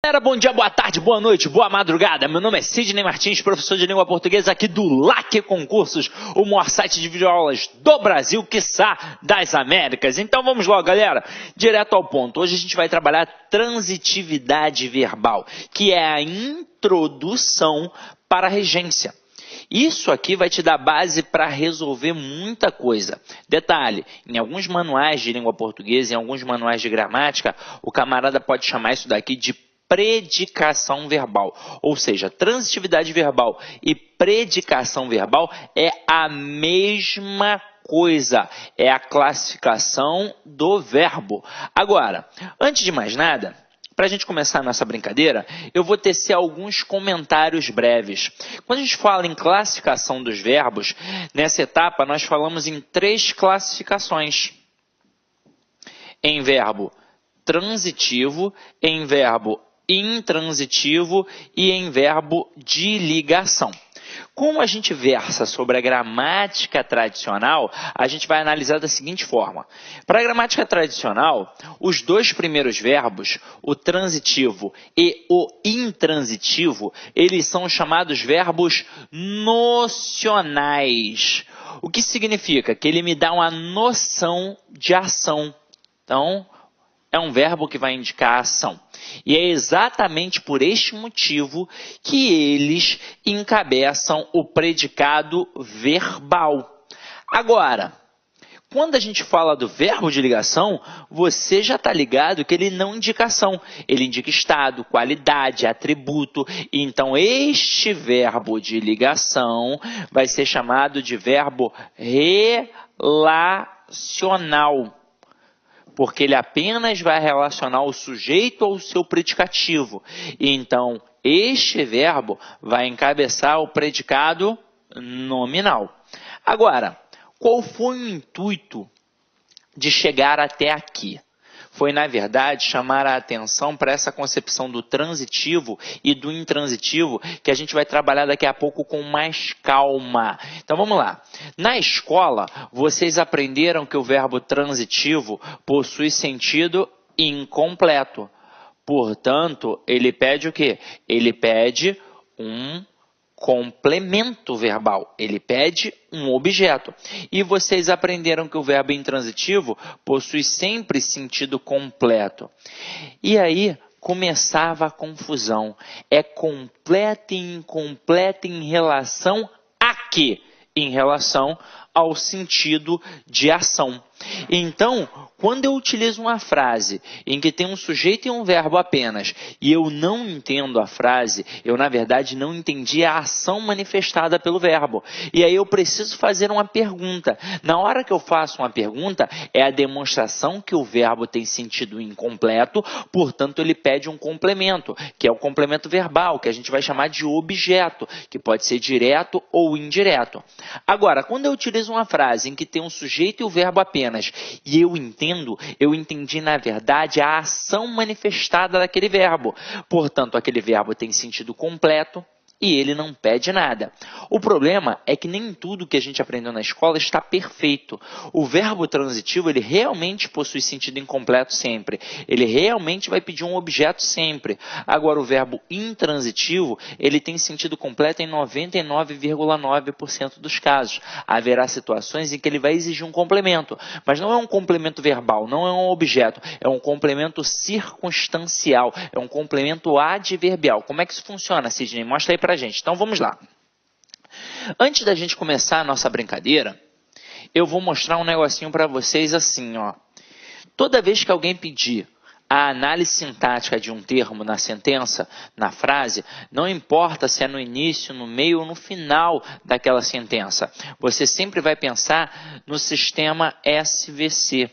Galera, bom dia, boa tarde, boa noite, boa madrugada. Meu nome é Sidney Martins, professor de língua portuguesa aqui do LAC Concursos, o maior site de videoaulas do Brasil, quiçá das Américas. Então vamos lá, galera, direto ao ponto. Hoje a gente vai trabalhar transitividade verbal, que é a introdução para a regência. Isso aqui vai te dar base para resolver muita coisa. Detalhe, em alguns manuais de língua portuguesa, em alguns manuais de gramática, o camarada pode chamar isso daqui de predicação verbal. Ou seja, transitividade verbal e predicação verbal é a mesma coisa. É a classificação do verbo. Agora, antes de mais nada, para a gente começar a nossa brincadeira, eu vou tecer alguns comentários breves. Quando a gente fala em classificação dos verbos, nessa etapa nós falamos em 3 classificações. Em verbo transitivo, em verbo intransitivo e em verbo de ligação. Como a gente versa sobre a gramática tradicional, a gente vai analisar da seguinte forma. Para a gramática tradicional, os 2 primeiros verbos, o transitivo e o intransitivo, eles são chamados verbos nocionais. O que significa? Que ele me dá uma noção de ação. Então, é um verbo que vai indicar a ação. E é exatamente por este motivo que eles encabeçam o predicado verbal. Agora, quando a gente fala do verbo de ligação, você já está ligado que ele não indica ação. Ele indica estado, qualidade, atributo. Então, este verbo de ligação vai ser chamado de verbo relacional, porque ele apenas vai relacionar o sujeito ao seu predicativo. Então, este verbo vai encabeçar o predicado nominal. Agora, qual foi o intuito de chegar até aqui? Foi, na verdade, chamar a atenção para essa concepção do transitivo e do intransitivo, que a gente vai trabalhar daqui a pouco com mais calma. Então, vamos lá. Na escola, vocês aprenderam que o verbo transitivo possui sentido incompleto. Portanto, ele pede o quê? Ele pede um complemento verbal, ele pede um objeto. E vocês aprenderam que o verbo intransitivo possui sempre sentido completo. E aí começava a confusão. É completa e incompleta em relação a quê? Em relação ao sentido de ação. Então, quando eu utilizo uma frase em que tem um sujeito e um verbo apenas, e eu não entendo a frase, eu na verdade não entendi a ação manifestada pelo verbo. E aí eu preciso fazer uma pergunta. Na hora que eu faço uma pergunta, é a demonstração que o verbo tem sentido incompleto, portanto ele pede um complemento, que é o complemento verbal, que a gente vai chamar de objeto, que pode ser direto ou indireto. Agora, quando eu utilizo uma frase em que tem um sujeito e o verbo apenas, e eu entendi na verdade a ação manifestada daquele verbo. Portanto, aquele verbo tem sentido completo e ele não pede nada. O problema é que nem tudo que a gente aprendeu na escola está perfeito. O verbo transitivo, ele realmente possui sentido incompleto sempre. Ele realmente vai pedir um objeto sempre. Agora, o verbo intransitivo, ele tem sentido completo em 99,9% dos casos. Haverá situações em que ele vai exigir um complemento. Mas não é um complemento verbal, não é um objeto. É um complemento circunstancial. É um complemento adverbial. Como é que isso funciona, Sidney? Mostra aí pra gente. Então vamos lá. Antes da gente começar a nossa brincadeira, eu vou mostrar um negocinho para vocês assim, ó. Toda vez que alguém pedir a análise sintática de um termo na sentença, na frase, não importa se é no início, no meio ou no final daquela sentença, você sempre vai pensar no sistema SVC.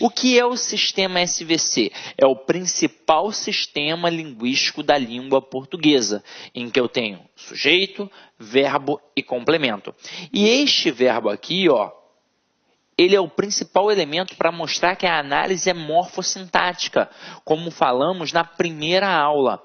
O que é o sistema SVC? É o principal sistema linguístico da língua portuguesa, em que eu tenho sujeito, verbo e complemento. E este verbo aqui, ó, ele é o principal elemento para mostrar que a análise é morfossintática, como falamos na primeira aula.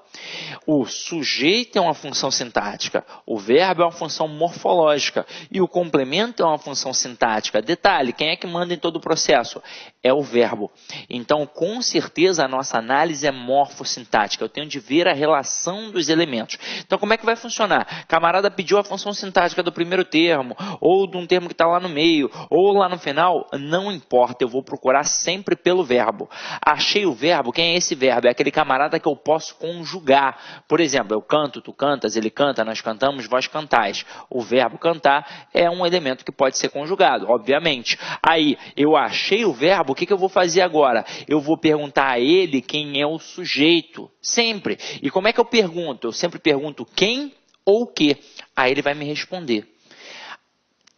O sujeito é uma função sintática, o verbo é uma função morfológica e o complemento é uma função sintática. Detalhe, quem é que manda em todo o processo? É o verbo. Então, com certeza, a nossa análise é morfossintática. Eu tenho de ver a relação dos elementos. Então, como é que vai funcionar? Camarada pediu a função sintática do primeiro termo, ou de um termo que está lá no meio, ou lá no final, não importa, eu vou procurar sempre pelo verbo. Achei o verbo, quem é esse verbo? É aquele camarada que eu posso conjugar. Por exemplo, eu canto, tu cantas, ele canta, nós cantamos, vós cantais. O verbo cantar é um elemento que pode ser conjugado, obviamente. Aí, eu achei o verbo, o que eu vou fazer agora? Eu vou perguntar a ele quem é o sujeito, sempre. E como é que eu pergunto? Eu sempre pergunto quem ou o que. Aí ele vai me responder.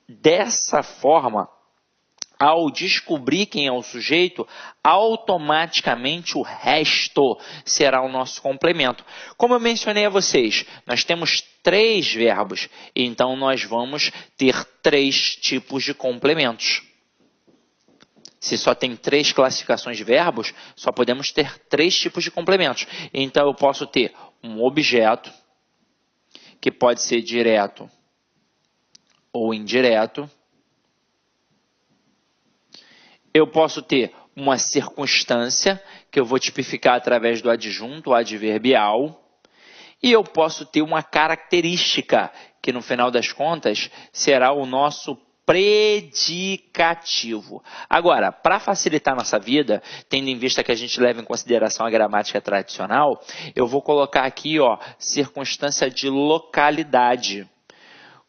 Dessa forma, ao descobrir quem é o sujeito, automaticamente o resto será o nosso complemento. Como eu mencionei a vocês, nós temos 3 verbos, então nós vamos ter 3 tipos de complementos. Se só tem 3 classificações de verbos, só podemos ter 3 tipos de complementos. Então eu posso ter um objeto, que pode ser direto ou indireto. Eu posso ter uma circunstância, que eu vou tipificar através do adjunto adverbial. E eu posso ter uma característica, que no final das contas será o nosso predicativo. Agora, para facilitar nossa vida, tendo em vista que a gente leva em consideração a gramática tradicional, eu vou colocar aqui, ó, circunstância de localidade.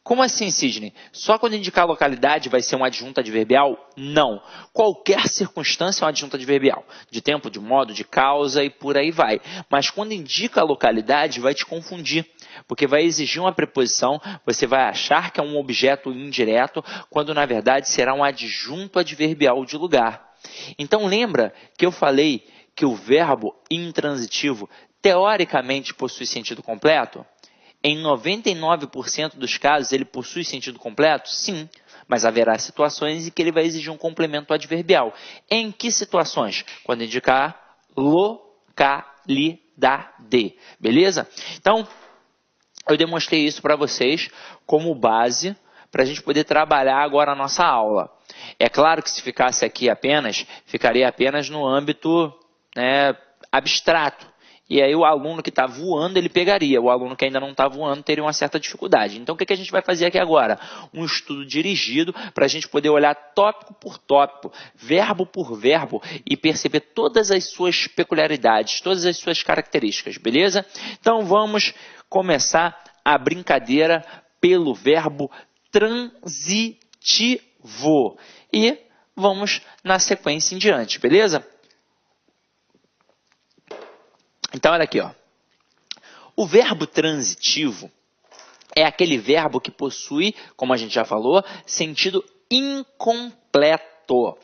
Como assim, Sidney? Só quando indicar localidade vai ser um adjunto adverbial? Não. Qualquer circunstância é um adjunto adverbial. De tempo, de modo, de causa e por aí vai. Mas quando indica a localidade, vai te confundir. Porque vai exigir uma preposição, você vai achar que é um objeto indireto, quando na verdade será um adjunto adverbial de lugar. Então lembra que eu falei que o verbo intransitivo teoricamente possui sentido completo? Em 99% dos casos, ele possui sentido completo? Sim, mas haverá situações em que ele vai exigir um complemento adverbial. Em que situações? Quando indicar localidade, beleza? Então, eu demonstrei isso para vocês como base para a gente poder trabalhar agora a nossa aula. É claro que se ficasse aqui apenas, ficaria apenas no âmbito, né, abstrato. E aí o aluno que está voando, ele pegaria. O aluno que ainda não está voando teria uma certa dificuldade. Então, o que a gente vai fazer aqui agora? Um estudo dirigido para a gente poder olhar tópico por tópico, verbo por verbo e perceber todas as suas peculiaridades, todas as suas características, beleza? Então, vamos começar a brincadeira pelo verbo transitivo. E vamos na sequência em diante, beleza? Então, olha aqui, ó. O verbo transitivo é aquele verbo que possui, como a gente já falou, sentido incompleto.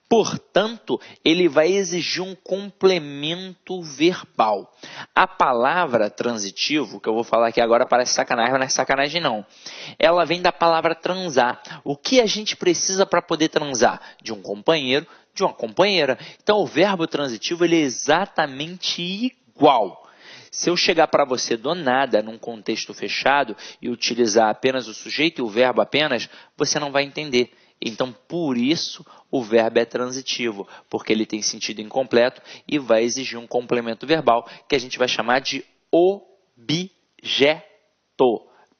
Portanto, ele vai exigir um complemento verbal. A palavra transitivo, que eu vou falar aqui agora parece sacanagem, mas não é sacanagem não. Ela vem da palavra transar. O que a gente precisa para poder transar? De um companheiro, de uma companheira. Então, o verbo transitivo ele é exatamente igual. Se eu chegar para você do nada, num contexto fechado, e utilizar apenas o sujeito e o verbo apenas, você não vai entender. Então, por isso, o verbo é transitivo, porque ele tem sentido incompleto e vai exigir um complemento verbal, que a gente vai chamar de objeto,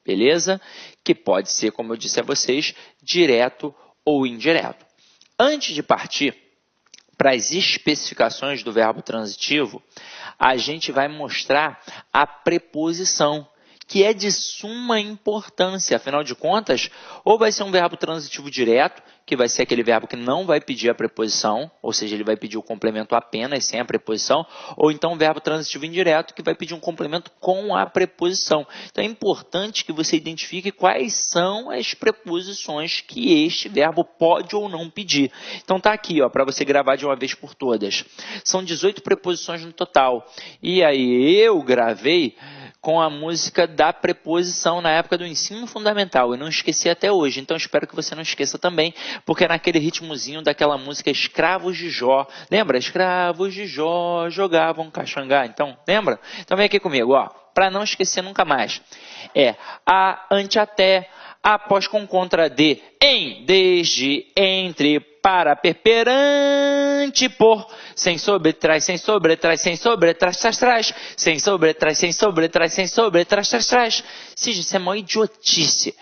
beleza? Que pode ser, como eu disse a vocês, direto ou indireto. Antes de partir para as especificações do verbo transitivo, a gente vai mostrar a preposição, que é de suma importância. Afinal de contas, ou vai ser um verbo transitivo direto, que vai ser aquele verbo que não vai pedir a preposição, ou seja, ele vai pedir o complemento apenas sem a preposição, ou então um verbo transitivo indireto, que vai pedir um complemento com a preposição. Então é importante que você identifique quais são as preposições que este verbo pode ou não pedir. Então tá aqui, ó, para você gravar de uma vez por todas. São 18 preposições no total. E aí eu gravei com a música da preposição na época do ensino fundamental. Eu não esqueci até hoje, então espero que você não esqueça também, porque é naquele ritmozinho daquela música Escravos de Jó. Lembra? Escravos de Jó jogavam caxangá. Então, lembra? Então vem aqui comigo, ó, para não esquecer nunca mais. A, ante, até, após, com, contra, de, em, desde, entre, para, perante, por, sem sobretraz, sem sobretraz, sem sobretraz, tras, tras, sem sobretraz, sem sobretraz, sem sobretraz, tras, tras. Cid, isso é uma idiotice.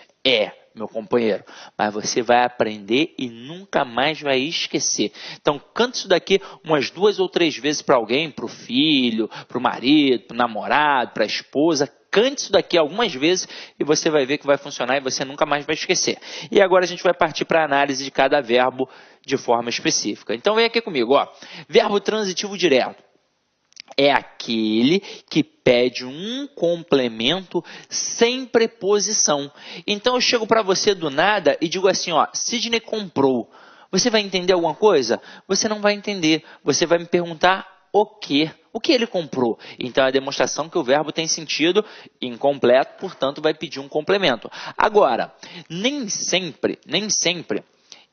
Meu companheiro, mas você vai aprender e nunca mais vai esquecer. Então, canta isso daqui umas 2 ou 3 vezes para alguém, para o filho, para o marido, para o namorado, para a esposa. Cante isso daqui algumas vezes e você vai ver que vai funcionar e você nunca mais vai esquecer. E agora a gente vai partir para a análise de cada verbo de forma específica. Então, vem aqui comigo, ó. Verbo transitivo direto. É aquele que pede um complemento sem preposição. Então eu chego para você do nada e digo assim, ó, Sidney comprou. Você vai entender alguma coisa? Você não vai entender. Você vai me perguntar o quê? O que ele comprou? Então é a demonstração que o verbo tem sentido incompleto, portanto vai pedir um complemento. Agora, nem sempre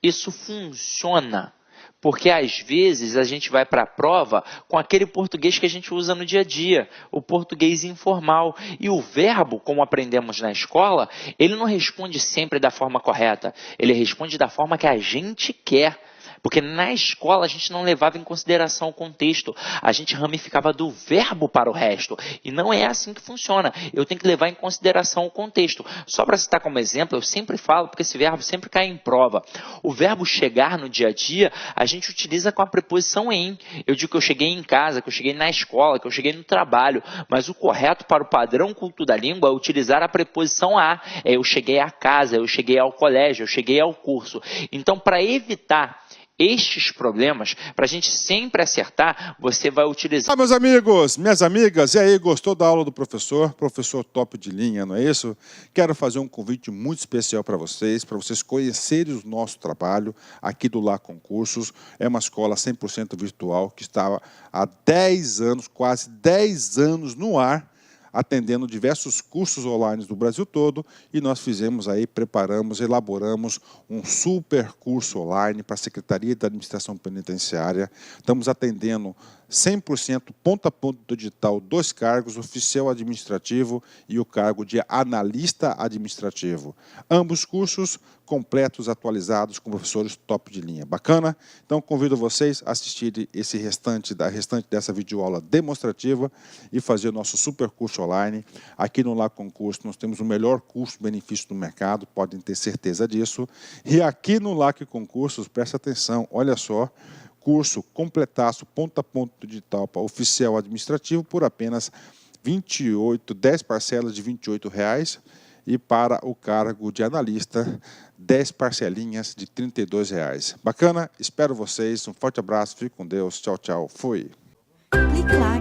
isso funciona. Porque às vezes a gente vai para a prova com aquele português que a gente usa no dia a dia, o português informal. E o verbo, como aprendemos na escola, ele não responde sempre da forma correta. Ele responde da forma que a gente quer. Porque na escola a gente não levava em consideração o contexto. A gente ramificava do verbo para o resto. E não é assim que funciona. Eu tenho que levar em consideração o contexto. Só para citar como exemplo, eu sempre falo, porque esse verbo sempre cai em prova. O verbo chegar no dia a dia, a gente utiliza com a preposição em. Eu digo que eu cheguei em casa, que eu cheguei na escola, que eu cheguei no trabalho. Mas o correto para o padrão culto da língua é utilizar a preposição a. Eu cheguei à casa, eu cheguei ao colégio, eu cheguei ao curso. Então, para evitar estes problemas, para a gente sempre acertar, você vai utilizar... Olá, meus amigos, minhas amigas, e aí, gostou da aula do professor? Professor top de linha, não é isso? Quero fazer um convite muito especial para vocês conhecerem o nosso trabalho aqui do Lá Concursos. É uma escola 100% virtual que está há 10 anos, quase 10 anos no ar, atendendo diversos cursos online do Brasil todo, e nós fizemos aí, preparamos, elaboramos um super curso online para a Secretaria da Administração Penitenciária. Estamos atendendo 100% ponto a ponto do digital, 2 cargos, oficial administrativo e o cargo de analista administrativo. Ambos cursos completos, atualizados, com professores top de linha. Bacana? Então convido vocês a assistirem esse restante dessa videoaula demonstrativa e fazer o nosso super curso online. Aqui no Lá Concurso nós temos o melhor custo-benefício do mercado, podem ter certeza disso. E aqui no Lá Concursos, presta atenção, olha só, curso completaço, ponto a ponto digital para oficial administrativo por apenas 10 parcelas de R$ 28,00 e para o cargo de analista 10 parcelinhas de R$ 32,00. Bacana? Espero vocês, um forte abraço, fique com Deus, tchau, tchau, fui! Clique lá.